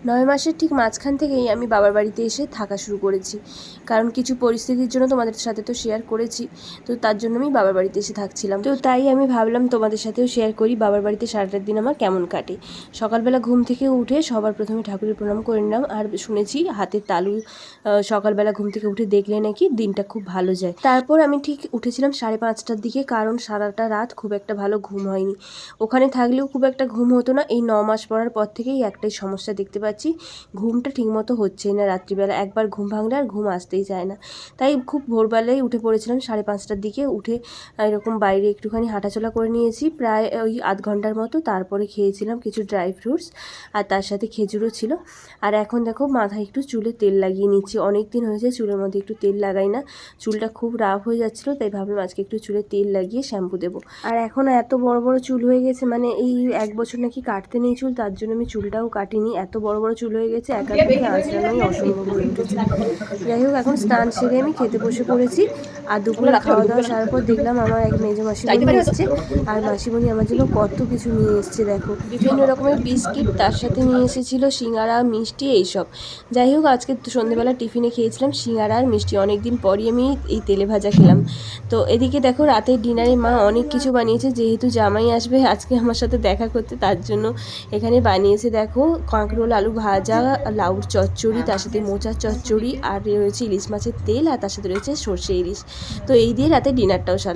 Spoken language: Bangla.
9 মাসের ঠিক মাঝখান থেকেই আমি বাবার বাড়িতে এসে থাকা শুরু করেছি, কারণ কিছু পরিস্থিতির জন্য তোমাদের সাথে তো শেয়ার করেছি। তো তার জন্য আমি বাবার বাড়িতে এসে থাকছিলাম। তো তাই আমি ভাবলাম তোমাদের সাথেও শেয়ার করি বাবার বাড়িতে সারাটার দিন আমার কেমন কাটে। সকালবেলা ঘুম থেকে উঠে সবার প্রথমে ঠাকুরের প্রণাম করে নিলাম। আর শুনেছি হাতের তালু সকালবেলা ঘুম থেকে উঠে দেখলে নাকি দিনটা খুব ভালো যায়। তারপর আমি ঠিক উঠেছিলাম 5:30টার দিকে, কারণ সারাটা রাত খুব একটা ভালো ঘুম হয়নি। ওখানে থাকলেও খুব একটা ঘুম হতো না। এই 9 মাস পড়ার পর থেকেই একটাই সমস্যা দেখতে পাচ্ছি, ঘুমটা ঠিকমতো হচ্ছেই না। রাত্রিবেলা একবার ঘুম ভাঙলে আর ঘুম আসতেই চায় না। তাই খুব ভোরবেলায় উঠে পড়েছিলাম 5:30টার দিকে। উঠে এরকম বাইরে একটুখানি হাঁটাচলা করে নিয়েছি প্রায় ওই আধ ঘন্টার মতো। তারপরে খেয়েছিলাম কিছু ড্রাই ফ্রুটস, আর তার সাথে খেজুরও ছিল। আর এখন দেখো মাথায় একটু চুলে তেল লাগিয়ে নিচ্ছি। অনেক দিন হয়েছে চুলের মধ্যে একটু তেল লাগাই না, চুলটা খুব রাফ হয়ে যাচ্ছিলো, তাই ভাবলাম আজকে একটু চুলে তেল লাগিয়ে শ্যাম্পু দেবো। আর এখন এত বড় বড় চুল হয়ে গেছে, মানে এই 1 বছর নাকি কাটতে নেই চুল, তার জন্য আমি চুলটাও কাটিনি। এত বড় বড় চুল হয়ে গেছে, একার পক্ষে আঁচড়ানোই অসম্ভব হয়ে উঠেছে। যাই হোক, এখন স্নান সেরে আমি খেতে বসে পড়েছি। আর দুপুরে খাওয়া দাওয়া সারার পর দেখলাম আমার এক মেজো মাসিমণি এসছে। আর মাসিমণি আমার জন্য কত কিছু নিয়ে এসছে দেখো, বিভিন্ন রকমের বিস্কিট, তার সাথে নিয়ে এসেছিল সিঙ্গারা, মিষ্টি, এইসব। যাই হোক, আজকে সন্ধ্যেবেলা টিফিনে খেয়েছিলাম সিঙ্গারা আর মিষ্টি। অনেকদিন পরই আমি এই তেলে ভাজা খেলাম। তো এদিকে দেখো রাতের ডিনারে মা অনেক কিছু বানিয়েছে, যেহেতু জামাই আসবে আজকে আমার সাথে দেখা করতে, তার জন্য এখানে বানিয়েছে দেখো কাঁকরোল আলু ভাজা, লাউর চচ্চড়ি, তার সাথে মোচার চচ্চড়ি, আর রয়েছে ইলিশ মাছের তেল, আর তার সাথে রয়েছে সর্ষে ইলিশ। তো এই দিয়ে রাতে ডিনারটাও সারলাম।